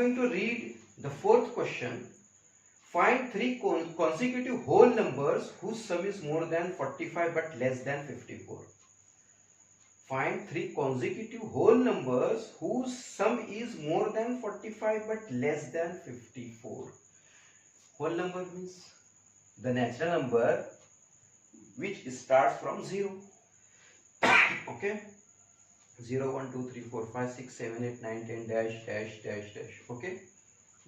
going to read the fourth question. Find three consecutive whole numbers whose sum is more than 45 but less than 54. Find three consecutive whole numbers whose sum is more than 45 but less than 54. Whole number means the natural number which starts from 0. Okay, 0, 1, 2, 3, 4, 5, 6, 7, 8, 9, 10, dash, dash, dash, dash. Okay,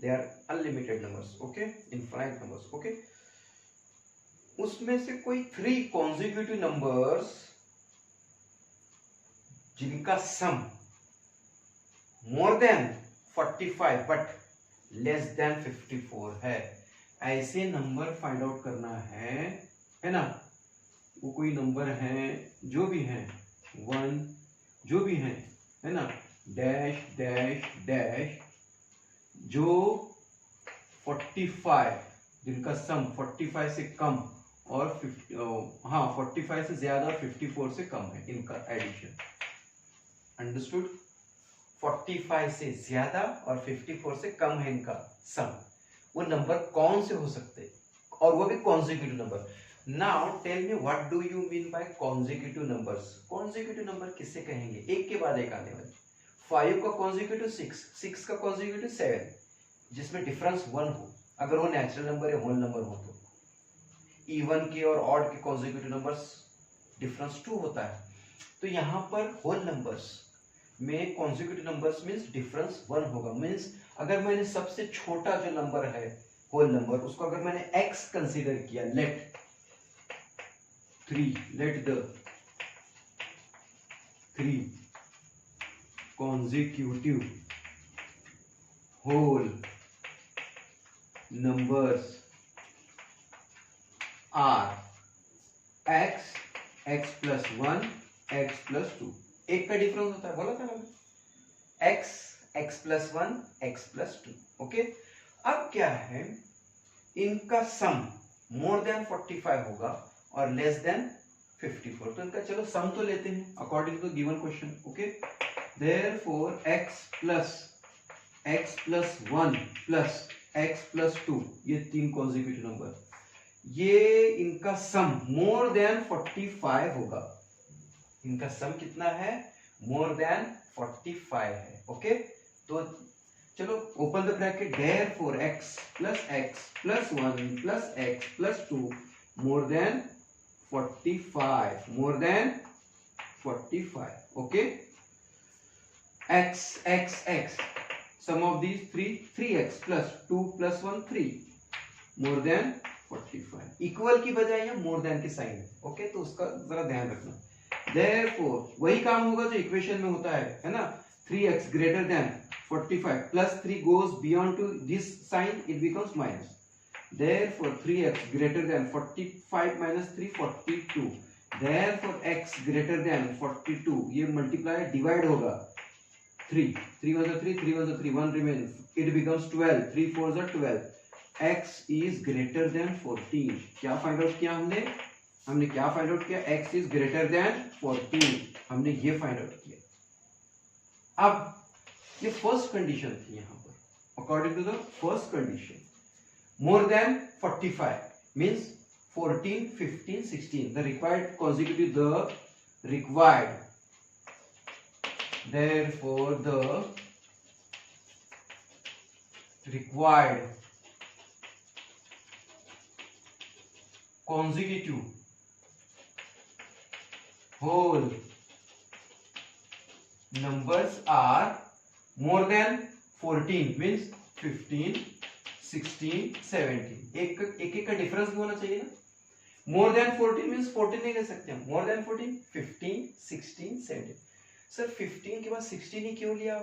they are unlimited numbers. Okay, infinite numbers. Okay, उसमें से कोई 3 consecutive numbers जिनका sum more than 45 but less than 54 है, ऐसे number find out करना है ना। वो कोई नंबर है जो भी है 1 जो भी है ना, डैश डैश डैश, जो 45 जिनका सम 45 से कम और 45 से ज्यादा और 54 से कम है, इनका एडिशन। अंडरस्टूड? 45 से ज्यादा और 54 से कम है इनका सम। वो नंबर कौन से हो सकते हैं, और वो भी consecutive number. Now tell me what do you mean by consecutive numbers. Consecutive number किससे कहेंगे? एक के बाद एक आने वाले। 5 का कॉन्जिक्यूटिव 6 का कॉन्जिक्यूटिव 7, जिसमें डिफरेंस 1 हो, अगर वो नेचुरल नंबर या होल नंबर हो तो। इवन के और ऑड के कॉन्जिक्यूटिव नंबर्स डिफरेंस 2 होता है। तो यहाँ पर होल नंबर्स में कॉन्जिक्यूटिव नंबर्स मींस डिफरेंस 1 होगा। मींस अगर मैंने सबसे छोटा जो नंबर है होल नंबर, उसको अगर मैंने x कंसीडर किया, let the 3 consecutive whole numbers are x, x plus 1, x plus 2। एक का डिफरेंस होता है, बोला था मैंने, x plus 1, x plus 2। Okay, अब क्या है, इनका सम मोर देन 45 होगा और लेस देन 54। तो इनका चलो सम तो लेते हैं according to given question. Okay, therefore x plus 1 plus x plus 2, ये 3 कॉन्जिक्यूटिव नंबर, ये इनका सम मोर देन 45 होगा। इनका सम कितना है? मोर देन 45 है। ओके, तो चलो open the bracket, therefore x plus 1 plus x plus 2 more than 45, more than 45। Okay, x sum of these 3x plus 2 plus 1 3 more than 45। Equal की बजाय यहाँ मोर देन के साइन है। ओके, तो उसका जरा ध्यान रखना। Therefore वही काम होगा जो इक्वेशन में होता है ना, 3x greater than 45 plus 3 goes beyond to this sign, it becomes minus. Therefore 3x greater than 45 minus 3 42। Therefore x greater than 42, ये multiply divide होगा, 3 1 3 3 1 3 1 remains, it becomes 12, 3 4 12। x is greater than 14। क्या find out किया हमने क्या find out किया? x is greater than 14, हमने ये find out किया। अब ये फर्स्ट कंडीशन थी यहाँ पर। According to the first condition, more than 45 means 14 15 16, the required consecutive, the required, therefore the required consecutive whole numbers are more than 14 means 15 16 17। एक का डिफरेंस भी होना चाहिए ना। मोर देन 14 मींस 14 नहीं ले सकते हम, मोर देन 14 15 16 17। सर 15 के बाद 16 ही क्यों लिया?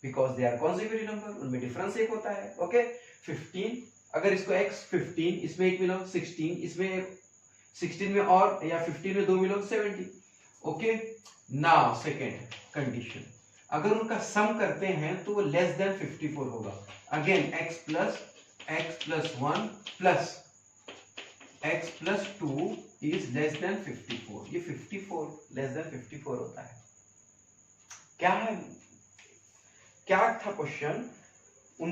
Because they are consecutive number, उनमें डिफरेंस एक होता है। ओके, 15 अगर इसको x 15, इसमें एक मिला 16, इसमें 16 में और या 15 में 2 मिला 70। ओके, नाउ सेकेंड कंडीशन, अगर उनका सम करते हैं तो वो लेस देन 54 होगा। Again x plus 1 plus x plus 2 is less than 54। ये 54 less than 54 होता है। क्या है, क्या था क्वेश्चन? उन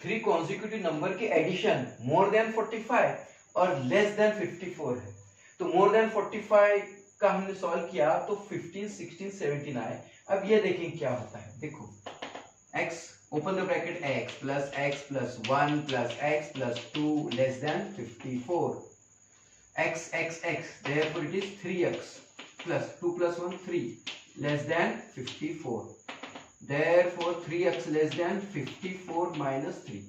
3 कॉन्जिक्यूटिव नंबर के एडिशन मोर देन 45 और लेस देन 54 है। तो मोर देन 45 का हमने सॉल्व किया तो 15, 16, 17 आए। अब ये देखें क्या होता है। देखो x open the bracket x plus 1 plus x plus 2 less than 54, x therefore it is 3x plus 2 plus 1 3 less than 54, therefore 3x less than 54 minus 3,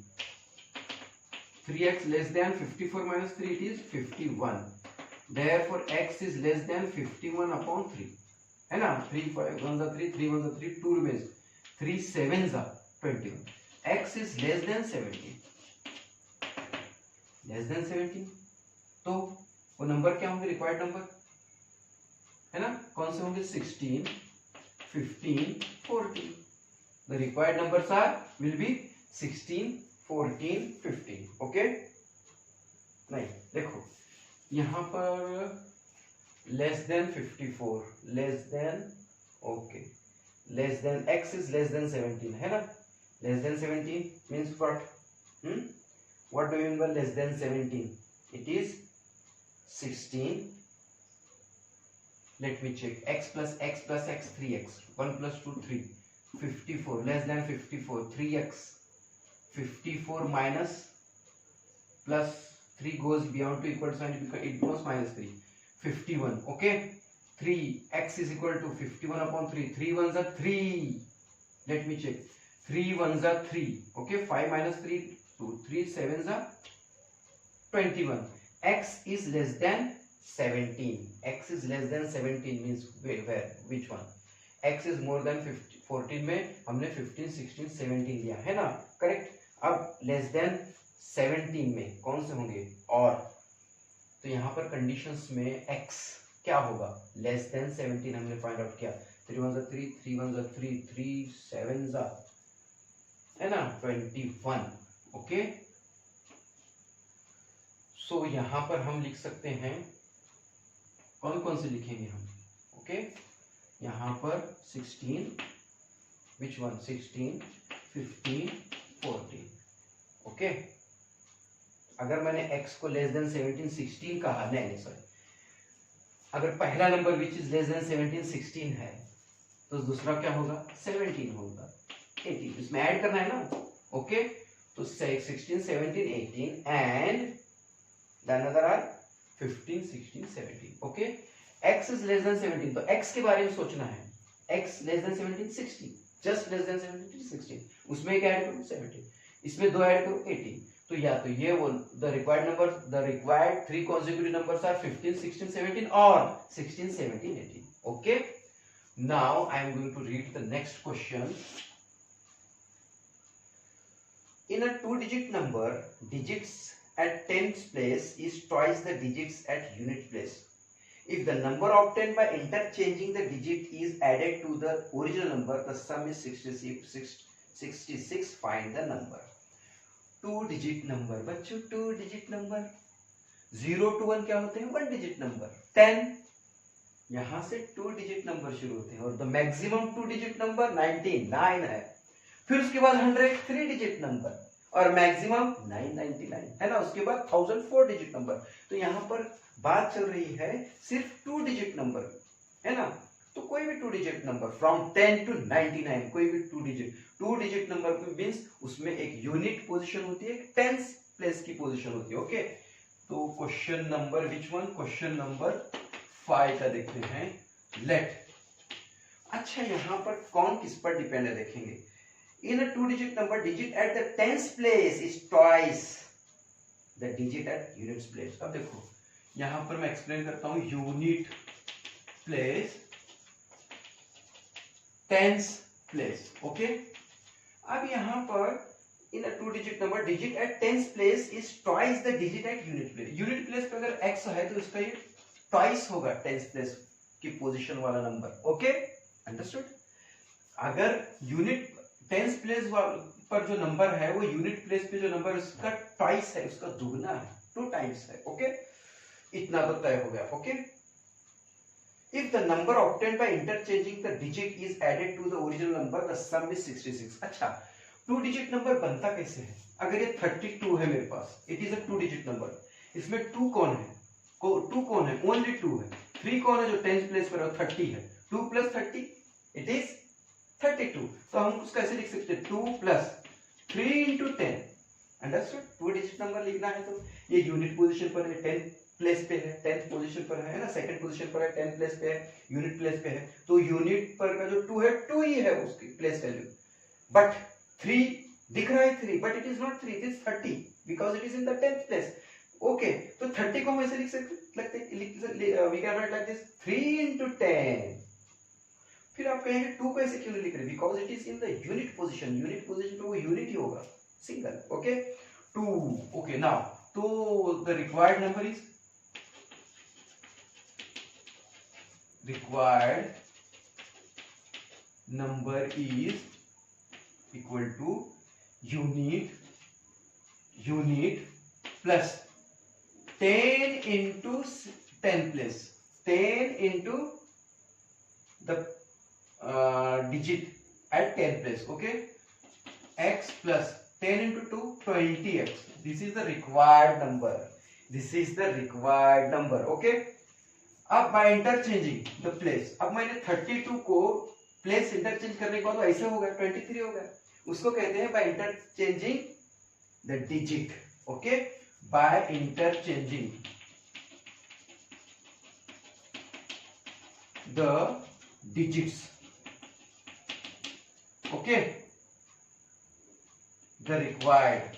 3x less than 54 minus 3 it is 51, therefore x is less than 51 upon 3 है ना। 3 5 1 3 3 1 3 2 remains, 3 7 21, x is less than 17, less than 17 तो वो number क्या होंगे required number है ना, कौन से होंगे 16 15 14, the required numbers are will be 16 14 15 okay. नहीं देखो यहां पर less than 54 less than okay less than x is less than 17 है ना, less than 17 means what what do you mean by less than 17? It is 16, let me check, x plus x 3x 1 plus 2 3 54 less than 54 3x 54 minus plus 3 goes beyond to equal sign it becomes minus 3 51 okay 3 x is equal to 51 upon 3 3 ones are 3, let me check, 3 ones are 3 okay 5 minus 3 2 3 sevens are 21, x is less than 17, x is less than 17 means where which one, x is more than 14 में हमने 15 16 17 लिया है ना correct. अब less than 17 में कौन से होंगे और, तो यहाँ पर कंडीशंस में x क्या होगा लेस देन 17 हमने फाइंड आउट किया, 3 1 3 3 1 3 3 7 है ना 21 ओके। सो यहाँ पर हम लिख सकते हैं कौन कौन से लिखेंगे हम ओके यहाँ पर 16 which one 16 15 14 ओके। अगर मैंने x को लेस देन 17 16 कहा नहीं सॉरी, अगर पहला number which is less than 17 16 है तो दूसरा क्या होगा 17 होगा 18, इसमें ऐड करना है ना ओके। तो 16 17 18 and the another are 15 16 17 okay. x is less than 17 तो x के बारे में सोचना है, x less than 17 16 just less than 17 16, उसमें एक ऐड करो 17, इसमें दो ऐड करो 18, तो या तो ये वो the required 3 consecutive numbers are 15 16 17 or 16 17 18 okay। Now I am going to read the next question. In a 2-digit number, digits at tens place is twice the digits at unit place. If the number obtained by interchanging the digit is added to the original number, the sum is 66. Find the number. 2-digit number बच्चों 2-digit number 0 to 1 क्या होते हैं 1-digit number, 10 यहाँ से 2-digit number शुरू होते हैं और the maximum 2-digit number 99 है, फिर उसके बाद 100 3-digit number और मैक्सिमम 999 है ना, उसके बाद 1000 4-digit नंबर। तो यहाँ पर बात चल रही है सिर्फ 2-digit नंबर है ना, तो कोई भी 2-digit नंबर फ्रॉम 10 to 99 कोई भी 2-digit नंबर मींस उसमें एक यूनिट पोजीशन होती है, एक टेंस प्लेस की पोजीशन होती है ओके। तो question number which one, question number 5 का देखते हैं लेट। अच्छा यहाँ पर कौन किस पर डिपेंड है देखेंगे। In a 2-digit number, digit at the tens place is twice the digit at units place. अब देखो यहां पर मैं एक्सप्लेन करता हूं unit place tens place okay. अब यहां पर in a 2-digit number, digit at tens place is twice the digit at unit place. Unit place पे अगर x है तो इसका ये twice होगा टेंस प्लेस की पोजीशन वाला नंबर ओके अंडरस्टूड। अगर यूनिट टेंस प्लेस पर जो नंबर है वो यूनिट प्लेस पे जो नंबर उसका ट्वाइस है, उसका दुगना है 2 टाइम्स है ओके। इतना तो तय हो गया okay. If the number obtained by interchanging the digit is added to the original number the sum is 66। अच्छा टू डिजिट नंबर बनता कैसे है? अगर ये 32 है मेरे पास, it is a two digit number, इसमें टू कौन है? टू कौन है? ओनली टू है। थ्री कौन है जो 10th प्लेस पर है? 30 है। 2 + 30 इट इज 32। तो हम उसको ऐसे लिख सकते हैं 2 + 3 × 10। अंडरस्टूड? टू डिजिट नंबर लिखना है तो ये यूनिट पोजीशन पर है, 10th प्लेस पे है, 10th पोजीशन पर है ना, सेकंड पोजीशन पर है, 10th प्लेस पे है, यूनिट प्लेस पे है, तो यूनिट पर का जो 2 है 2 ही है उसकी प्लेस वैल्यू। बट 3 दिख रहा है 3, but it is not 3, it is 30 because it is in the 10th place. Okay, तो 30 को हम ऐसे लिख सकते we can write like this 3 × 10। फिर आप कहेंगे 2 को ऐसे क्यों नहीं लिख रहे? Because it is in the unit position, unit position पे वो यूनिट ही होगा, सिंगल। ओके, 2। ओके, नाउ तो the required number is equal to unit plus 10 into 10 place, 10 into the digit at 10 place. Okay, x plus 10 into 2 20x. This is the required number. This is the required number. Okay, अब by interchanging the place, अब मैंने 32 को place interchange करने के बाद ऐसे हो गया 23 हो गया, उसको कहते हैं by interchanging the digit. Okay, by interchanging the digits. Okay, the required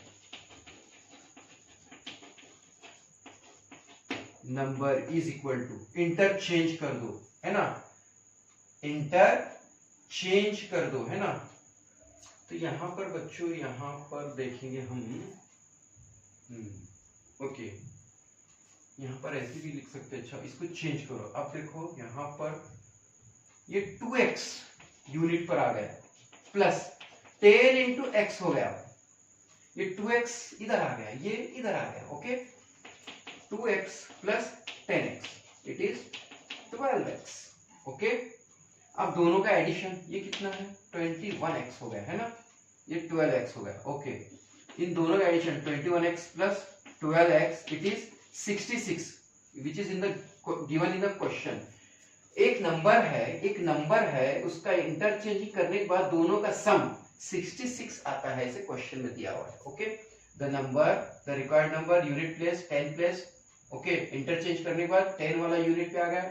number is equal to, interchange कर दो है ना, इंटरचेंज कर दो है ना। तो यहां पर बच्चों, यहां पर देखेंगे हम, ओके, यहां पर ऐसे भी लिख सकते हैं। अच्छा, इसको चेंज करो। अब देखो यहां पर ये 2x यूनिट पर आ गया, प्लस 10 into x हो गया, ये 2x इधर आ गया, ये इधर आ गया। Okay, 2x plus 10x it is 12x। Okay, अब दोनों का एडिशन, ये कितना है 21x हो गया है ना, ये 12x हो गया। ओके, इन दोनों का addition 21x plus 12x it is 66 which is in the given in the question. एक नंबर है उसका इंटरचेंज करने के बाद दोनों का सम 66 आता है, ऐसे क्वेश्चन में दिया हुआ है। Okay, the required number unit place 10 place. Okay, interchange करने के बाद 10 वाला यूनिट पे आ गया,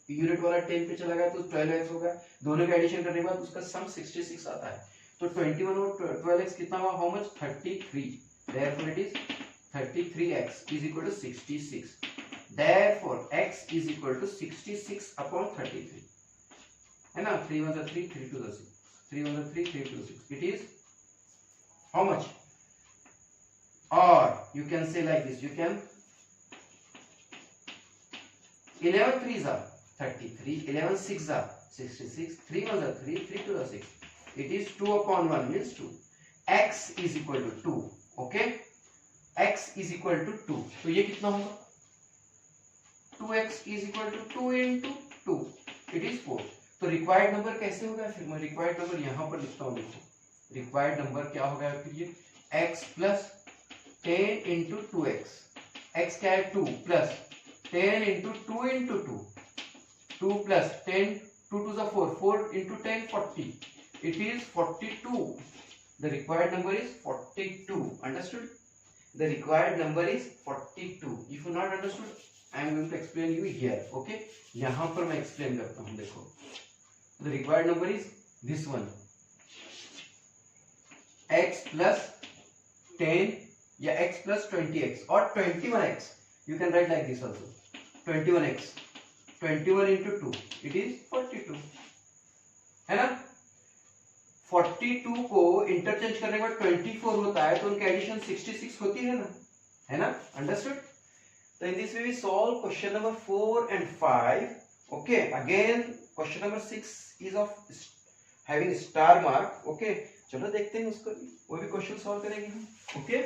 यूनिट वाला 10 पे चला गया तो 12x हो गया, दोनों का एडिशन करने के बाद उसका सम 66 आता है। तो 21 और 12x कितना हुआ? How much? 33। Therefore it is 33x is equal to 66. Therefore x is equal to 66 upon 33 है ना। 3 1 3, 3 2 6, 3 1 3, 3 2 6, it is how much? Or you can say like this, you can 11 3s are 33, 11 6s are 66, 3 1 3, 3 2 6, it is 2 upon 1 means 2. x is equal to 2. okay, x is equal to 2, तो ये कितना होगा? 2x is equal to 2 into 2, it is 4. तो required number कैसे होगा? फिर मैं required number यहां पर लिखता हूं। देखो रिक्वायर्ड नंबर क्या होगा फिर, ये x plus 10 into 2x, x क्या है 2 plus 10 into 2 into 2, 2 plus 10, 2 to the 4, 4 into 10 40, it is 42. The required number is 42. Understood? The required number is 42. If you not understood, I am going to explain you here. Okay? यहाँ पर मैं explain करता हूँ। देखो, the required number is this one. X plus 10 या x plus 20x or 21x. You can write like this also. 21x. 21 into 2. It is 42. है ना? 42 को इंटरचेंज करने के बाद 24 होता है, तो उनका एडिशन 66 होती है ना? अंडरस्टूड? तो in this way we solve question number 4 and 5. Okay, again question number 6 is of having star mark. Okay, चलो देखते हैं उसको, वो भी क्वेश्चन सॉल्व करेंगे हम. ओके,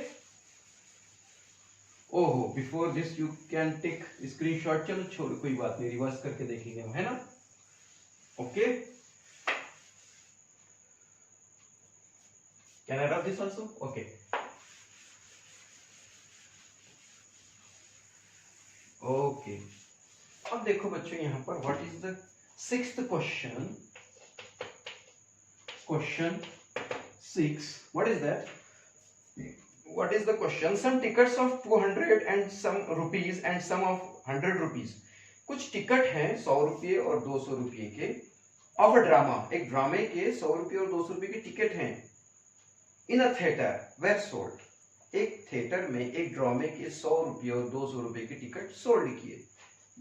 ओहो, before this you can take screenshot. चलो छोड़ो, कोई बात नहीं, रिवर्स करके देखेंगे हम, है ना? Okay, Can I rub this also? Okay. Okay. अब देखो बच्चों यहाँ पर what is the sixth question? Question 6. What is that? What is the question? Some tickets of 200 and some rupees and some of 100 rupees. कुछ ticket हैं 100 रुपये और 200 रुपये के ऑफ अ ड्रामा, एक ड्रामे के 100 रुपये और 200 रुपये के टिकट हैं इन अ थिएटर वेर सोल्ड, एक थिएटर में एक ड्रामे के 100 रुपये और 200 रुपये के टिकट सोल्ड किए,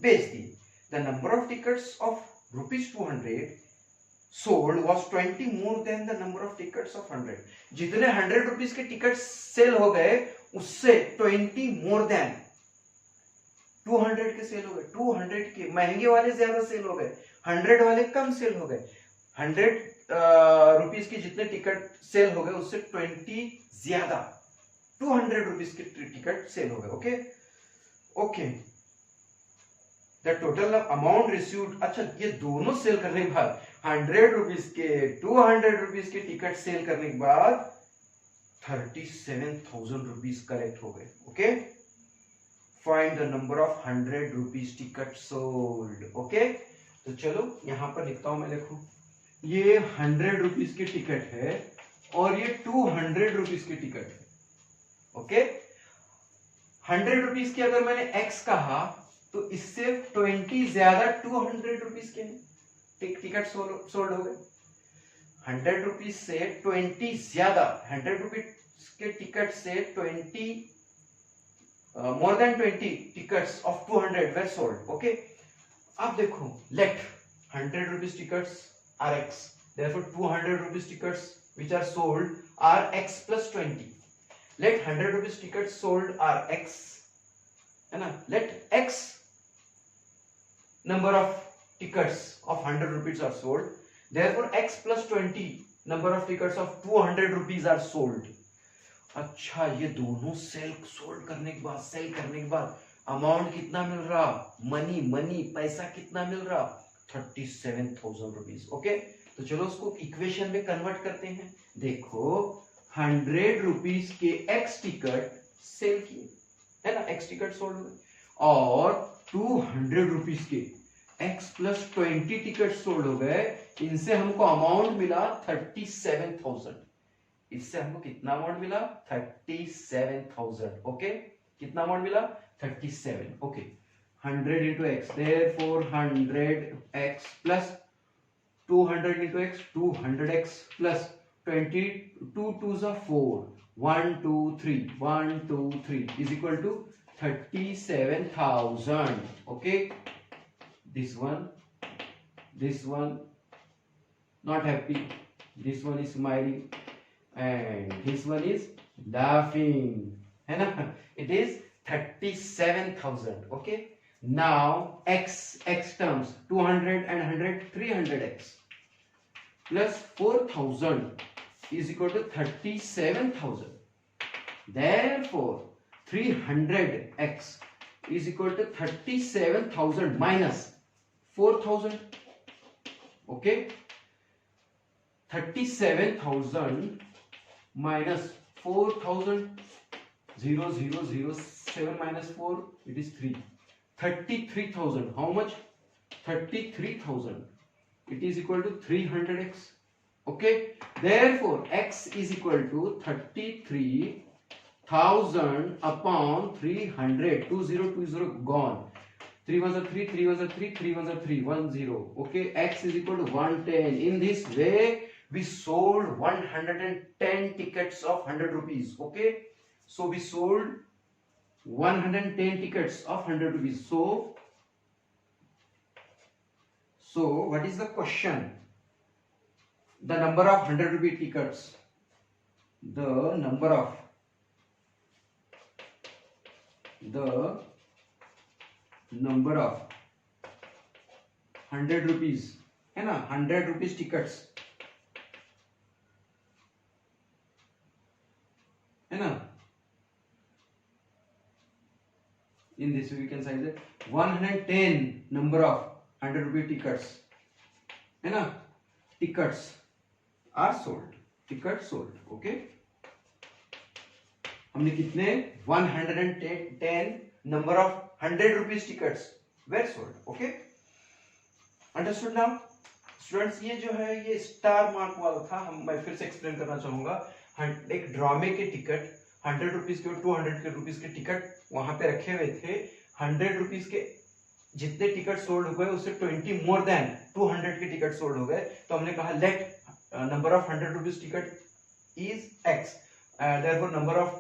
बेच दिए. The number of tickets of ₹200 sold was 20 more than the number of tickets of 100. जितने 100 रुपीस के टिकट सेल हो गए उससे 20 more than 200 के सेल हो गए. 200 के महंगे वाले ज्यादा सेल हो गए, 100 वाले कम सेल हो गए. 100 रुपीस के जितने टिकट सेल हो गए उससे 20 ज्यादा 200 रुपीस के टिकट सेल हो गए. Okay okay. The total amount received. अच्छा, ये दोनों सेल करने के बाद 100 रुपीस के 200 रुपीस के टिकट सेल करने के बाद 37,000 रुपीस कलेक्ट हो गए. Okay, find the number of 100 rupees ticket sold. Okay, तो चलो यहां पर लिखता हूं मैं. देखो, ये 100 रुपीस के टिकट है और ये 200 रुपीस के टिकट है. ओके, 100 रुपीस की अगर मैंने एक्स कहा तो इससे 20 ज्यादा 200 रुपीस के टिकट सोल्ड हो गए. 100 रुपीस से 20 ज्यादा 100 रुपीस के टिकट से 20 more than 20 tickets of 200 were sold. Okay, अब देखो, let 100 rupees tickets are x, therefore 200 rupees tickets which are sold are x plus 20. Let 100 rupees tickets sold are x, है ना. Let x number of tickets of 100 rupees are sold, therefore x plus 20 number of tickets of 200 rupees are sold. अच्छा, ये दोनों sold करने के बाद amount कितना मिल रहा, मनी पैसा कितना मिल रहा, 37,000 रुपीस. ओके, तो चलो उसको इक्वेशन में कन्वर्ट करते हैं. देखो, 100 रुपीस के x टिकट सेल किए, है ना, x टिकट सोल्ड हुए, और 200 रुपीस के x प्लस 20 टिकट सोल्ड हो गए. इनसे हमको अमाउंट मिला 37,000. इससे हमको कितना अमाउंट मिला, 37,000. ओके, कितना अमाउंट मिला, 37. Okay, 100 into x, therefore 100x plus 200 into x, 200x plus 20, 2 2s are 4, 1 2 3, 1 2 3 is equal to 37,000. Okay, this one not happy, this one is smiling, and this one is laughing, है ना. It is 37,000. Okay, now x terms 200 and 100, 300x plus 4,000 is equal to 37,000. Therefore 300x is equal to 37,000 minus 4,000. Okay, 37,000 minus 4,000, 0 0 0 7 minus 4, it is 3. 33,000. How much? 33,000. It is equal to 300x. Okay, therefore x is equal to 33,000 upon 300. 20 gone. 3 was a 3, 3 was a 3, 3 was a 3, 1 0. Okay, x is equal to 110. In this way we sold 110 tickets of 100 rupees. Okay, so we sold 110 tickets of 100 rupees. So what is the question? The number of 100 rupee tickets, the number of 100 rupees, है ना, 100 rupees tickets, है ना. In this way we can say that 110 number of 100 rupee tickets, है ना, tickets are sold, tickets sold. Okay. हमने कितने 110 number of 100 rupees tickets were sold. Okay, understood now students. ये जो है ये स्टार मार्क वाला था। मैं फिर से एक्सप्लेन करना चाहूंगा। एक ड्रामे के टिकट 100 रुपीज के और 200 रुपीज के टिकट वहां पे रखे हुए थे। 100 रुपीज के जितने टिकट सोल्ड हो गए उससे 20 मोर देन 200 के टिकट सोल्ड हो गए। तो हमने कहा let number of 100 rupees ticket is x, therefore number of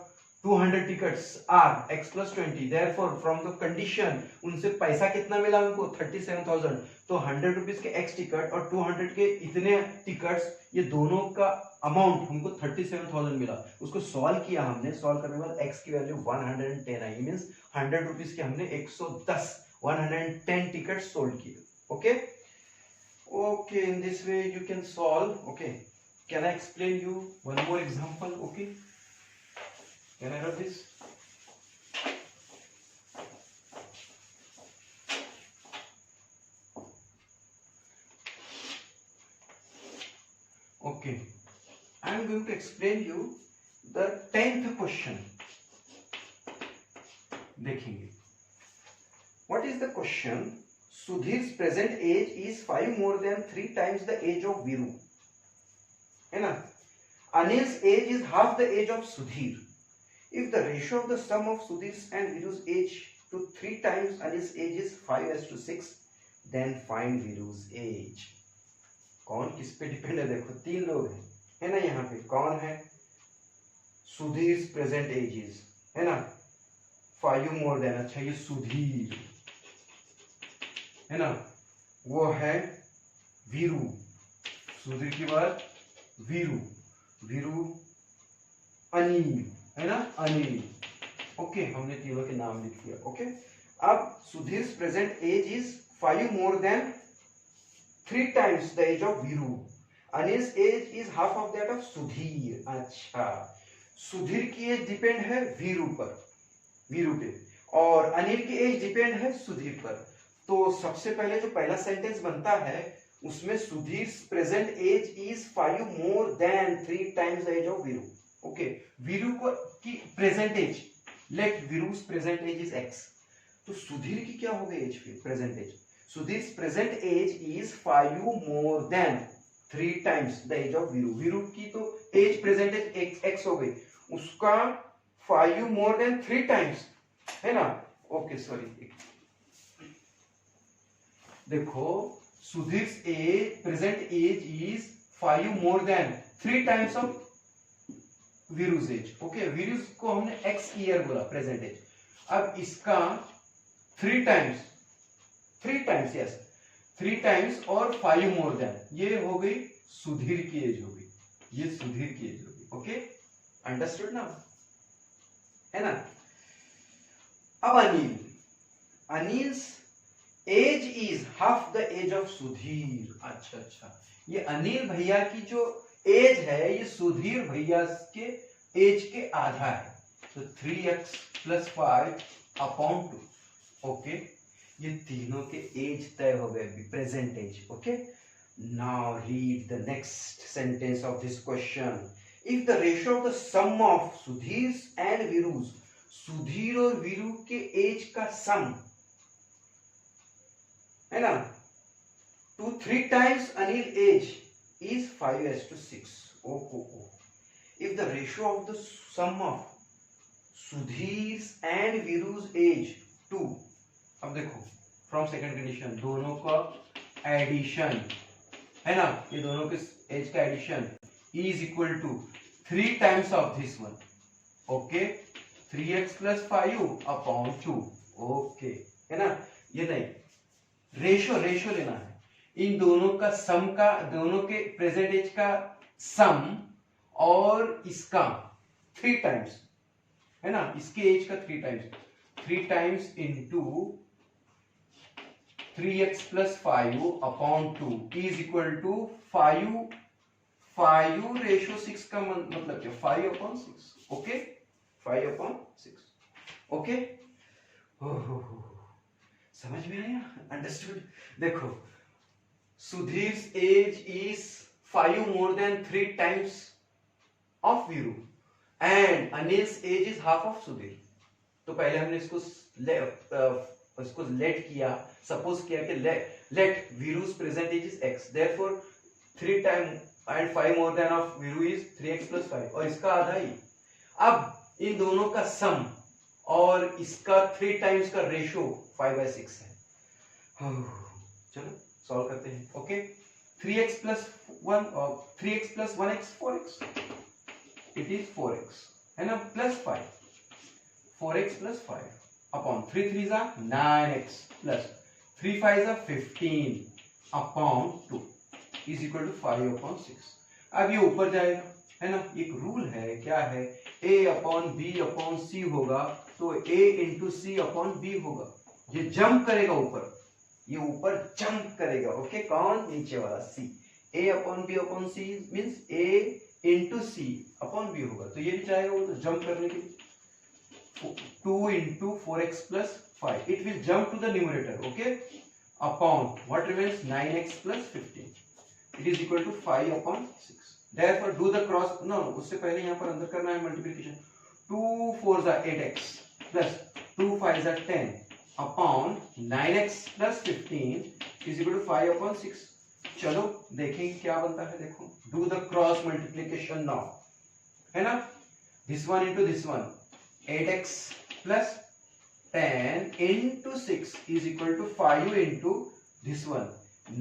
200 tickets are x plus 20, therefore from the condition उनसे पैसा कितना मिला उनको 37,000। तो 100 रुपीज के x टिकट और 200 के इतने टिकट्स, ये दोनों का अमाउंट हमको 37,000 मिला। उसको सॉल्व किया हमने, सॉल्व करने के बाद x की वैल्यू 110 आई, मींस 100 रुपीज के हमने 110 टिकट सोल्ड किए। Okay okay, in this way you can solve. Okay, can I explain you one more example? Okay, can I have this? Okay, I am going to explain you the 10th question. देखेंगे what is the question. Sudhir's present age is 5 more than 3 times the age of Viru, है ना। Anil's age is half the age of Sudhir. If the ratio of the sum of Sudhir's and Viru's age to 3 times Anil's age is 5:6, then find Viru's age. कौन किस पे depend है? देखो 3 लोग हैं, है ना। यहाँ पे कौन है? Sudhir's present age is, है ना, 5 more than, अच्छा ये सुधीर है ना, वो है वीरू। सुधीर की बात वीरू, वीरू अनिल, है ना, अनिल। ओके, हमने तीनों के नाम लिख दिया। ओके, अब Sudhir present age is 5 more than 3 times the age of Veeru. Anil age is half of that of Sudhir. अच्छा, सुधीर की एज डिपेंड है वीरू पर, वीरू पे, और अनिल की एज डिपेंड है सुधीर पर। तो सबसे पहले जो पहला सेंटेंस बनता है उसमें Sudhir present age is 5 more than 3 times the age of Veeru. Okay, Veeru को की present age, let Veeru's present age is x, तो सुधीर की क्या हो गई एज? फिर present age, Sudhir present age is 5 more than 3 times the age of Veeru. Veeru की तो एज प्रेजेंट एज x हो गई, उसका 5 मोर देन 3 टाइम्स, है ना। ओके सॉरी, देखो Sudhir age present age is 5 more than 3 times of Veeru's age. Okay, Veeru's को हमने x ईयर बोला प्रेजेंट एज। अब इसका 3 टाइम्स, 3 टाइम्स, यस 3 टाइम्स और 5 मोर देन, ये हो गई सुधीर की एज हो गई, ये सुधीर की एज हो गई। ओके, अंडरस्टूड ना, है ना। अब Anil, Anil's age is half the age of Sudhir. अच्छा अच्छा, ये अनिल भैया की जो एज है ये सुधीर भैया के एज के आधा है। तो 3x + 5 अपॉन 2। ओके, ये तीनों के एज तय हो गए, present age. Okay, now read the next sentence of this question. If the ratio of the sum of Sudhir and Veeru's, Sudhir और वीरू के एज का सम, है ना, to 3 times Anil age is 5:6. Oh. If the ratio of the sum of Sudhir's and Viru's age to, अब देखो from second condition, दोनों का addition, है ना, ये दोनों के एज का addition is equal to 3 times of this one. Okay, 3x + 5 upon 2. Okay, है ना। ये नहीं, रेशो लेना है इन दोनों का सम का, दोनों के प्रेजेंट एज का सम और इसका 3 टाइम्स, है ना, इसके एज का 3 times, 3 times into 3x + 5 upon 2 is equal to 5:6 का मतलब क्या? 5/6। ओके, 5/6। ओके, समझ में आया? अंडरस्टूड। देखो Sudhir age is 5 more than 3 times of Veeru, and Anil's age is half of Sudhir. तो पहले हमने इसको लेट किया, सपोज किया कि let Veeru's present age is x, therefore 3 time and 5 more than of Veeru is 3x + 5 और इसका आधा ही। अब इन दोनों का सम और इसका 3 टाइम्स का रेशो 5/6 है। चलो सॉल्व करते हैं। ओके 3x + 1 और 3x + 1x 4x, it is 4x है ना, प्लस 5, 4x + 5 अपॉन 3 3 जा 9x प्लस 3 5 जा 15 अपॉन 2 इज इक्वल टू 5/6। अब ये ऊपर जाएगा है ना, एक रूल है, क्या है, A/B/C होगा तो A × C/B होगा। ये जंप करेगा ऊपर, ये ऊपर जंप करेगा। ओके कौन, नीचे वाला C। A/B/C means A × C/B होगा, तो ये भी चाहेगा वो जंप करने के लिए। 2 × 4x + 5, it will jump to the numerator, okay, upon what remains 9x + 15, it is equal to 5/6। therefore do the cross, no उससे पहले यहाँ पर अंदर करना है मल्टीप्लिकेशन। 2 4 जा 8x प्लस 2 5 जा 10 upon 9x + 15 is equal to 5/6। चलो देखेंगे क्या बनता है। देखो do the cross multiplication now, है ना, this one into this one, 8x plus 10 into 6 is equal to 5 into this one,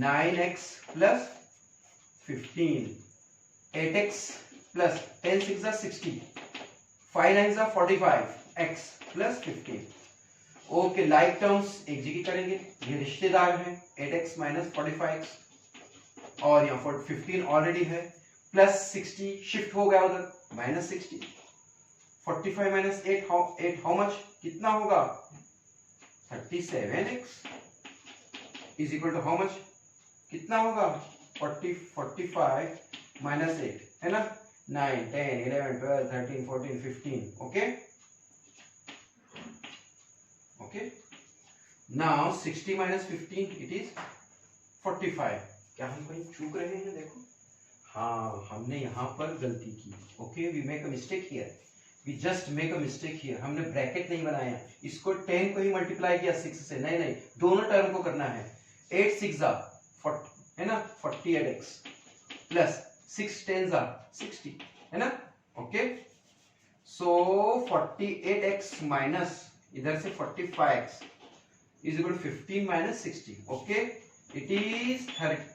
9x plus 15, 8x plus 10 6 are 60, 5 9 are 45, x plus 15। Okay like terms एक जगह करेंगे, ये रिश्तेदार हैं 8x minus 45x और यहाँ 15 ऑलरेडी है, प्लस 60 शिफ्ट हो गया उधर, माइनस 60, 45 minus 8 how much, कितना होगा, 37x is equal to how much, कितना होगा, 45 minus 8 है ना, 9 10 11 12 13 14 15। Okay okay now 60 minus 15 it is 45। क्या हम कहीं चूक रहे हैं, देखो हाँ हमने यहाँ पर गलती की। Okay we make a mistake here, we just make a mistake here, हमने ब्रैकेट नहीं बनाया, इसको 10 को ही मल्टीप्लाई किया 6 से, नहीं नहीं दोनों टर्म को करना है। 8 6 जा 40 है ना, 48x प्लस 6 10 जा 60 है ना। ओके सो 48x माइनस इधर से 45x is equal to 15 minus 60। Okay it is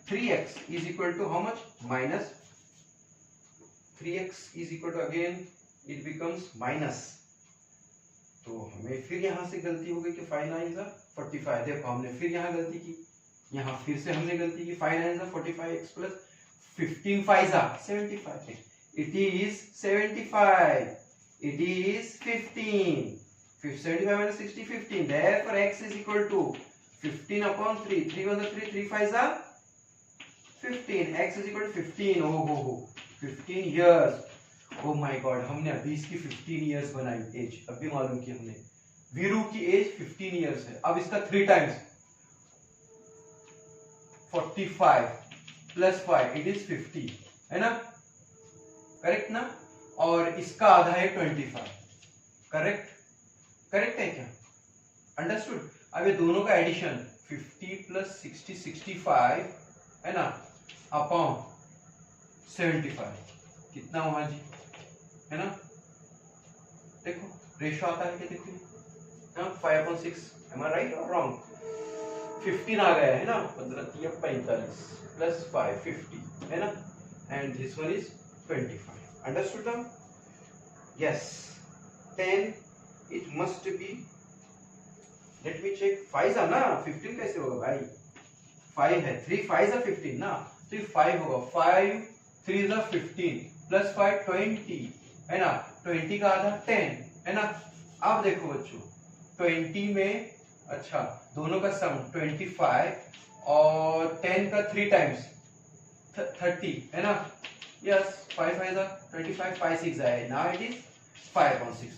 3x is equal to how much, minus 3x is equal to again it becomes minus, तो हमें फिर यहां से गलती हो गई कि 5 9 जा 45। देखो हमने फिर यहां गलती की, यहां फिर से हमने गलती की, 5 9 जा 45x प्लस 15 5 जा 75, it is 75, it is 15, 75 minus 60 15, therefore x is equal to 15/3, 3 1 3 3 5 जा 15, x is equal to 15। हो 15 years। ओ माय गॉड हमने अभी इसकी 15 इयर्स बनाई एज, अभी मालूम की हमने वीरू की एज 15 इयर्स है। अब इसका 3 टाइम्स 45 प्लस 5 इट इज 50 है ना, करेक्ट ना, और इसका आधा है 25, करेक्ट है क्या, अंडरस्टूड। अब ये दोनों का एडिशन 50 प्लस 60 65 है ना अपॉन 75 कितना हुआ जी, है ना, देखो रेशो आता है क्या, देखो 5/6, am I right or wrong, 15 आ गया है ना, 15 3 45 प्लस 5 50 है ना, and this one is 25, understood now, yes 10 it must be, let me check, 5 आ ना 15 कैसे होगा भाई, 5 है, 3 5 are 15 ना, तो ये 5 होगा, 5 3 are 15 प्लस 5 20 है ना, 20 का आधा 10 है ना। अब देखो बच्चों 20 में, अच्छा दोनों का सम 25 और 10 का 3 टाइम्स 30 है ना, यस 5 5 जा 25 5 6 आए, now it is 5/6।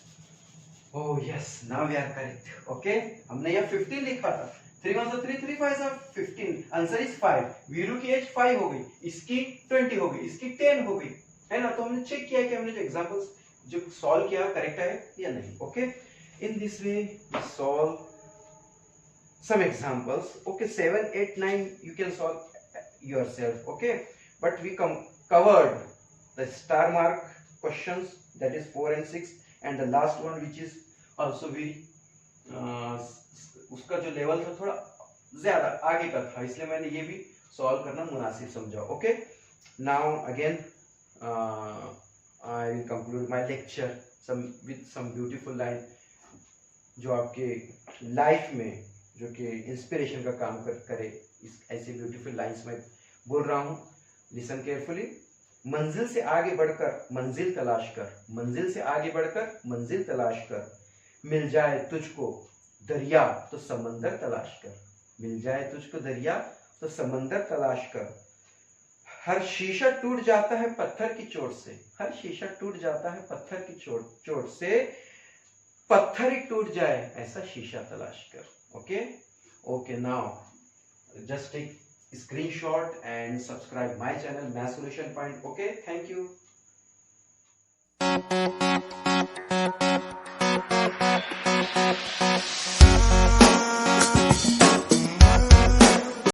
Oh yes now we are correct. Okay हमने ये 15 लिखा था, 3 1 3 3 5 15, आंसर इज 5। वीरू की एज 5 हो गई, इसकी 20 हो गई, इसकी 10 हो गई है ना, तो हमने चेक किया कि हमने जो एग्जांपल्स जो सॉल्व किया करेक्ट है या नहीं. Okay, in this way we solve some examples. Okay, 7, 8, 9 you can solve yourself. Okay, but we covered the star mark questions, that is 4 and 6, and the last one which is also very उसका जो level था थोड़ा ज्यादा आगे का था, इसलिए मैंने ये भी सॉल्व करना मुनासिब समझा. Okay, now again I will conclude my lecture with some beautiful line जो आपके लाइफ में जो कि इंस्पिरेशन का काम करे. इस ऐसे ब्यूटीफुल लाइंस में बोल रहा हूँ. Listen carefully. मंजिल से आगे बढ़कर मंजिल तलाश कर, मंजिल से आगे बढ़कर मंजिल तलाश कर. मिल जाए तुझको दरिया तो समंदर तलाश कर, मिल जाए तुझको दरिया तो समंदर तलाश कर. हर शीशा टूट जाता है पत्थर की चोट से, हर शीशा टूट जाता है पत्थर की चोट से. पत्थर ही टूट जाए ऐसा शीशा तलाश कर. Okay, now just take screenshot and subscribe my channel Math Solution Point. Okay, thank you.